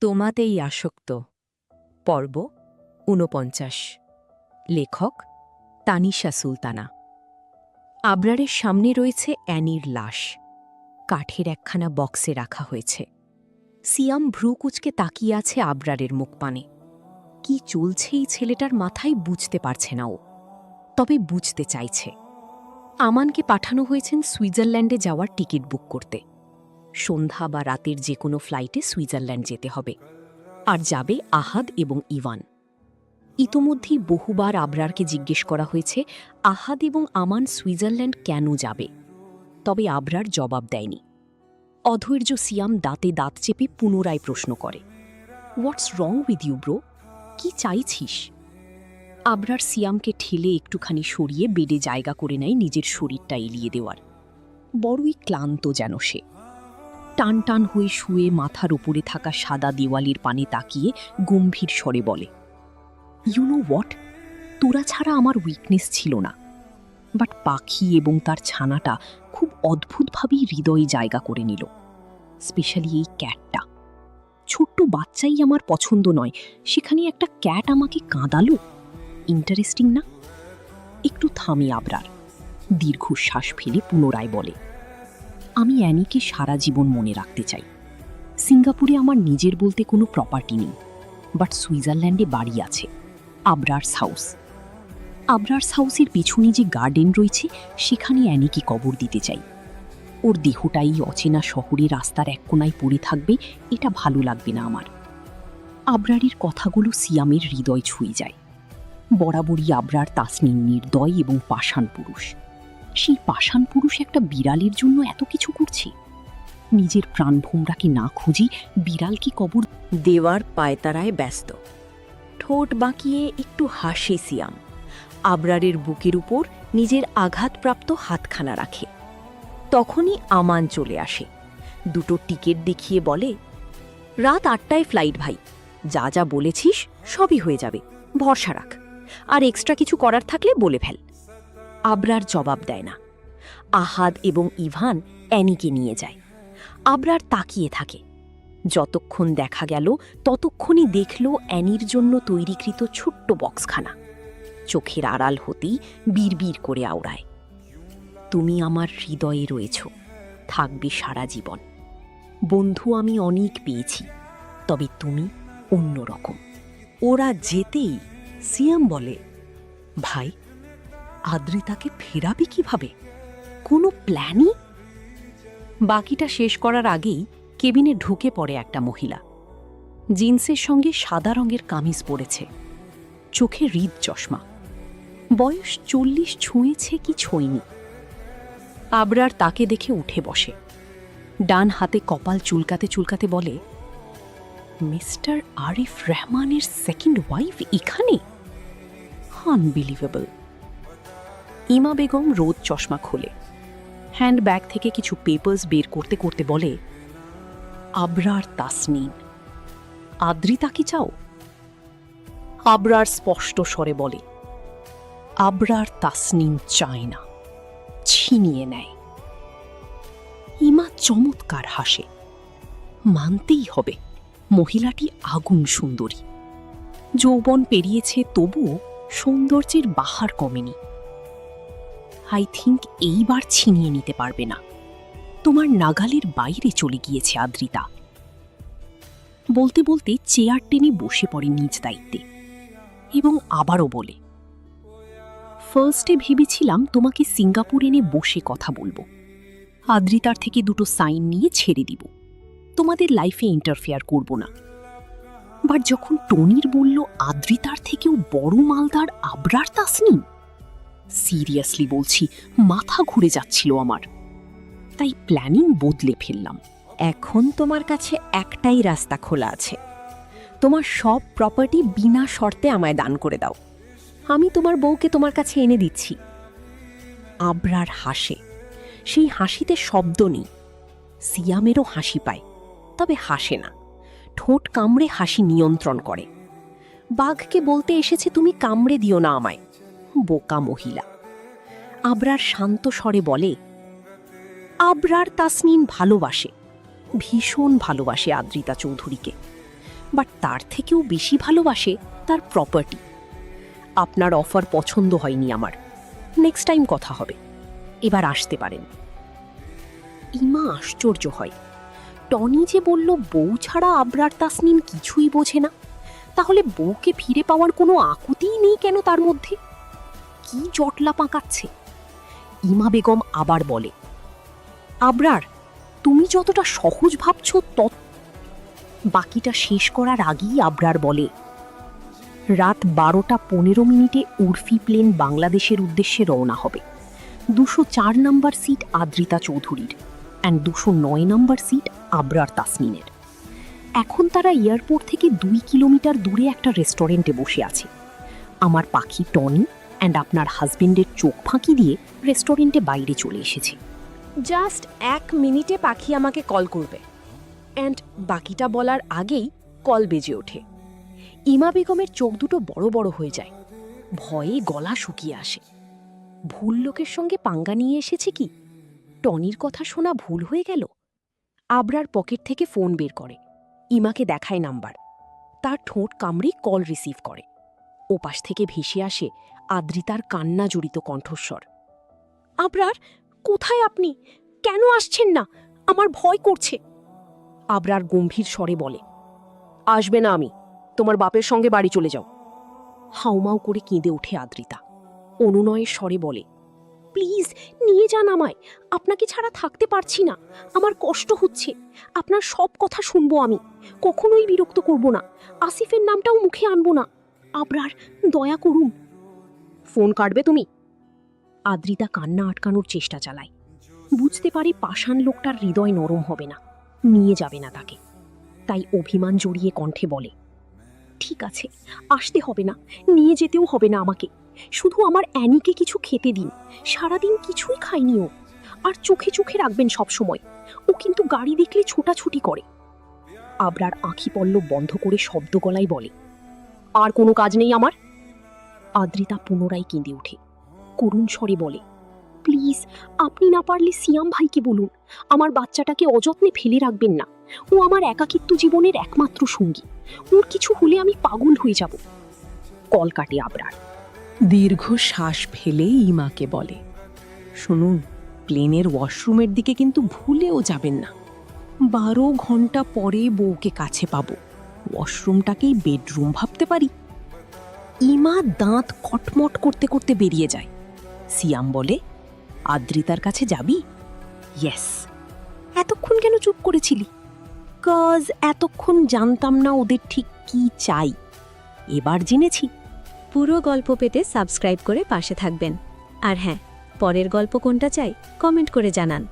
তোমাতেই আসক্ত পর্ব ৪৯ লেখক তানিশা সুলতানা। আবরারের সামনে রয়েছে অ্যানির লাশ, কাঠের একখানা বক্সে রাখা হয়েছে। সিয়াম ভ্রুকুচকে তাকিয়ে আছে আবরারের মুখপানে। কি চলছে এই ছেলেটার মাথায় বুঝতে পারছে না ও, তবে বুঝতে চাইছে। আমানকে পাঠানো হয়েছেন সুইজারল্যান্ডে যাওয়ার টিকিট বুক করতে। সন্ধ্যা বা রাতের যে কোনো ফ্লাইটে সুইজারল্যান্ড যেতে হবে, আর যাবে আহাদ এবং ইভান। ইতোমধ্যেই বহুবার আবরারকে জিজ্ঞেস করা হয়েছে আহাদ এবং আমান সুইজারল্যান্ড কেন যাবে, তবে আবরার জবাব দেয়নি। অধৈর্য সিয়াম দাঁতে দাঁত চেপে পুনরায় প্রশ্ন করে, হোয়াটস রং উইথ ইউ ব্রো? কি চাইছিস? আবরার সিয়ামকে ঠেলে একটুখানি সরিয়ে বেডে জায়গা করে নেয় নিজের শরীরটা এলিয়ে দেওয়ার। বড়ই ক্লান্ত যেন সে। টান টান হয়ে শুয়ে মাথার উপরে থাকা সাদা দেওয়ালির পানে তাকিয়ে গম্ভীর স্বরে বলে, ইউ নো হোয়াট, তোরা ছাড়া আমার উইকনেস ছিল না, বাট পাখি এবং তার ছানাটা খুব অদ্ভুতভাবেই হৃদয়ে জায়গা করে নিল। স্পেশালি এই ক্যাটটা। ছোট্ট বাচ্চাই আমার পছন্দ নয়, সেখানে একটা ক্যাট আমাকে কাঁদালো। ইন্টারেস্টিং না? একটু থামে আবরার, দীর্ঘশ্বাস ফেলে পুনরায় বলে, আমি অ্যানিকে সারা জীবন মনে রাখতে চাই। সিঙ্গাপুরে আমার নিজের বলতে কোনো প্রপার্টি নেই, বাট সুইজারল্যান্ডে বাড়ি আছে, আবরার্স হাউস। আবরার্স হাউসের পিছনে যে গার্ডেন রয়েছে সেখানে অ্যানিকে কবর দিতে চাই। ওর দেহটাই অচেনা শহরে রাস্তার এক কোনায় পড়ে থাকবে, এটা ভালো লাগবে না আমার। আবরারের কথাগুলো সিয়ামের হৃদয় ছুঁয়ে যায়। বরাবরই আবরার তাসনিম নির্দয় এবং পাষাণ পুরুষ। সেই পাষাণ পুরুষ একটা বিড়ালের জন্য এত কিছু করছে। নিজের প্রাণভোমরাকে না খুঁজি বিড়ালকে কবর দেওয়ার পায়তারায় ব্যস্ত। ঠোঁট বাঁকিয়ে একটু হাসে সিয়াম। আবরারের বুকের উপর নিজের আঘাতপ্রাপ্ত হাতখানা রাখে। তখনই আমান চলে আসে, দুটো টিকিট দেখিয়ে বলে, রাত ৮টায় ফ্লাইট ভাই, যা যা বলেছিস সবই হয়ে যাবে, ভরসা রাখ, আর এক্সট্রা কিছু করার থাকলে বলে ফেল। আবরার জবাব দেয় না। আহাদ এবং ইভান অ্যানিকে নিয়ে যায়। আবরার তাকিয়ে থাকে। যতক্ষণ দেখা গেল ততক্ষণই দেখল অ্যানির জন্য তৈরিকৃত ছোট্ট বক্সখানা। চোখের আড়াল হতেই বিড়বিড় করে আওড়ায়, তুমি আমার হৃদয়ে রয়েছ, থাকবে সারা জীবন। বন্ধু আমি অনেক পেয়েছি, তবে তুমি অন্যরকম। ওরা যেতেই সিয়াম বলে, ভাই আদ্রিতাকে ফেরাবে কিভাবে? কোনো প্ল্যানই? বাকিটা শেষ করার আগেই কেবিনে ঢুকে পড়ে একটা মহিলা। জিন্সের সঙ্গে সাদা রঙের কামিজ পরেছে, চোখে হৃদ চশমা। বয়স ৪০ ছুঁয়েছে কি ছোঁয়নি। আবরার তাকে দেখে উঠে বসে, ডান হাতে কপাল চুলকাতে চুলকাতে বলে, মিস্টার আরিফ রহমানের সেকেন্ড ওয়াইফ এখানে? আনবিলিভেবল। ইমা বেগম রোদ চশমা খোলে, হ্যান্ডব্যাগ থেকে কিছু পেপার্স বের করতে করতে বলে, আবরার তাসনিম, আদ্রিতা কি চাও? আবরার স্পষ্ট স্বরে বলে, আবরার তাসনিম চায় না, ছিনিয়ে নেয়। ইমা চমৎকার হাসে। মানতেই হবে, মহিলাটি আগুন সুন্দরী। যৌবন পেরিয়েছে, তবুও সৌন্দর্যের বাহার কমেনি। আই থিঙ্ক এইবার ছিনিয়ে নিতে পারবে না, তোমার নাগালের বাইরে চলে গিয়েছে আদ্রিতা। বলতে বলতে চেয়ার টেনে বসে পড়ে নিজ দায়িত্বে এবং আবারও বলে, ফার্স্টে ভেবেছিলাম তোমাকে সিঙ্গাপুর এনে বসে কথা বলবো, আদ্রিতার থেকে দুটো সাইন নিয়ে ছেড়ে দিব, তোমাদের লাইফে ইন্টারফেয়ার করব না। বাট যখন টনির বলল আদ্রিতার থেকেও বড় মালদার আবরার তাসনিম, সিরিয়াসলি বলছি, মাথা ঘুরে যাচ্ছিল আমার। তাই প্ল্যানিং বদলে ফেললাম। এখন তোমার কাছে একটাই রাস্তা খোলা আছে, তোমার সব প্রপার্টি বিনা শর্তে আমায় দান করে দাও, আমি তোমার বউকে তোমার কাছে এনে দিচ্ছি। আবরার হাসে, সেই হাসিতে শব্দ নেই। সিয়ামেরও হাসি পায়, তবে হাসে না, ঠোঁট কামড়ে হাসি নিয়ন্ত্রণ করে। বাঘকে বলতে এসেছে তুমি কামড়ে দিও না আমায়, বোকা মহিলা। আবরার শান্ত স্বরে বলে, আবরার তাসনিম ভালোবাসে, ভীষণ ভালোবাসে আদ্রিতা চৌধুরীকে। বাট তার থেকেও বেশি ভালোবাসে তার প্রপার্টি। আপনার অফার পছন্দ হয়নি আমার, নেক্সট টাইম কথা হবে, এবার আসতে পারেন। ইমা আশ্চর্য হয়, টনি যে বলল বউ ছাড়া আবরার তাসনিন কিছুই বোঝে না, তাহলে বউকে ফিরে পাওয়ার কোনো আকুতিই নেই কেন তার মধ্যে? কি জটলা পাকাচ্ছে? ইমা বেগম আবার বলে, আবরার, তুমি যতটা সহজ ভাবছ বাকিটা শেষ করার আগেই আবরার বলে, রাত 12:15 উর্ফি প্লেন বাংলাদেশের উদ্দেশ্যে রওনা হবে। 204 নম্বর সিট আদ্রিতা চৌধুরীর অ্যান্ড 209 নম্বর সিট আবরার তাসনিনের। এখন তারা এয়ারপোর্ট থেকে 2 কিলোমিটার দূরে একটা রেস্টুরেন্টে বসে আছে। আমার পাখি টনি অ্যান্ড আপনার হাজবেন্ডের চোখ ফাঁকি দিয়ে রেস্টুরেন্টে বাইরে চলে এসেছে। জাস্ট 1 মিনিটে পাখি আমাকে কল করবে। অ্যান্ড বাকিটা বলার আগেই কল বেজে ওঠে। ইমা বেগমের চোখ দুটো বড় বড় হয়ে যায়, ভয়ে গলা শুকিয়ে আসে। ভুল লোকের সঙ্গে পাঙ্গা নিয়ে এসেছে কি? টনির কথা শোনা ভুল হয়ে গেল? আবরার পকেট থেকে ফোন বের করে, ইমাকে দেখায় নাম্বার। তার ঠোঁট কামড়ে কল রিসিভ করে। ওপাশ থেকে ভেসে আসে আদ্রিতার কান্না জড়িত কণ্ঠস্বর। আবরার, কোথায় আপনি? কেন আসছেন না? আমার ভয় করছে। আবরার গম্ভীর স্বরে বলে, আসবে না আমি, তোমার বাপের সঙ্গে বাড়ি চলে যাও। হাউমাউ করে কেঁদে ওঠে আদ্রিতা। অনুনয়ের স্বরে বলে, প্লিজ নিয়ে যান আমায়, আপনাকে ছাড়া থাকতে পারছি না, আমার কষ্ট হচ্ছে। আপনার সব কথা শুনবো আমি, কখনোই বিরক্ত করব না, আসিফের নামটাও মুখে আনবো না। আবরার, দয়া করুন। ফোন কাটবে তুমি? আদ্রিতা কান্না আটকানোর চেষ্টা চালায়। বুঝতে পারে পাষাণ লোকটার হৃদয় নরম হবে না, নিয়ে যাবে না তাকে। তাই অভিমান জড়িয়ে কণ্ঠে বলে, ঠিক আছে, আসতে হবে না, নিয়ে যেতেও হবে না আমাকে। শুধু আমার অ্যানিকে কিছু খেতে দিন, সারাদিন কিছুই খায়নি ও। আর চোখে চোখে রাখবেন সব সময়, ও কিন্তু গাড়ি দেখলে ছোটাছুটি করে। আবরার আঁখি পল্লব বন্ধ করে শব্দ গলায় বলে, আর কোনো কাজ নেই আমার? আদ্রিতা পুনরায় কেঁদে ওঠে, করুণ স্বরে বলে, প্লিজ, আপনি না পারলে সিয়াম ভাইকে বলুন, আমার বাচ্চাটাকে অযত্নে ফেলে রাখবেন না। ও আমার একাকিত্ব জীবনের একমাত্র সঙ্গী, ওর কিছু হলে আমি পাগল হয়ে যাব। কল কাটে আবরার। দীর্ঘ শ্বাস ফেলে ইমাকে বলে, শুনুন, প্লেনের ওয়াশরুমের দিকে কিন্তু ভুলেও যাবেন না। 12 ঘন্টা পরে বউকে কাছে পাবো, ওয়াশরুমটাকেই বেডরুম ভাবতে পারি। ইমা দাঁত কটমট করতে করতে বেরিয়ে যায়। সিয়াম বলে, আদ্রিতার কাছে যাবি? ইয়েস। এতক্ষণ কেন চুপ করেছিলি? কজ এতক্ষণ জানতাম না ওদের ঠিক কি চাই, এবার জেনেছি। পুরো গল্প পেতে সাবস্ক্রাইব করে পাশে থাকবেন। আর হ্যাঁ, পরের গল্প কোনটা চাই কমেন্ট করে জানান।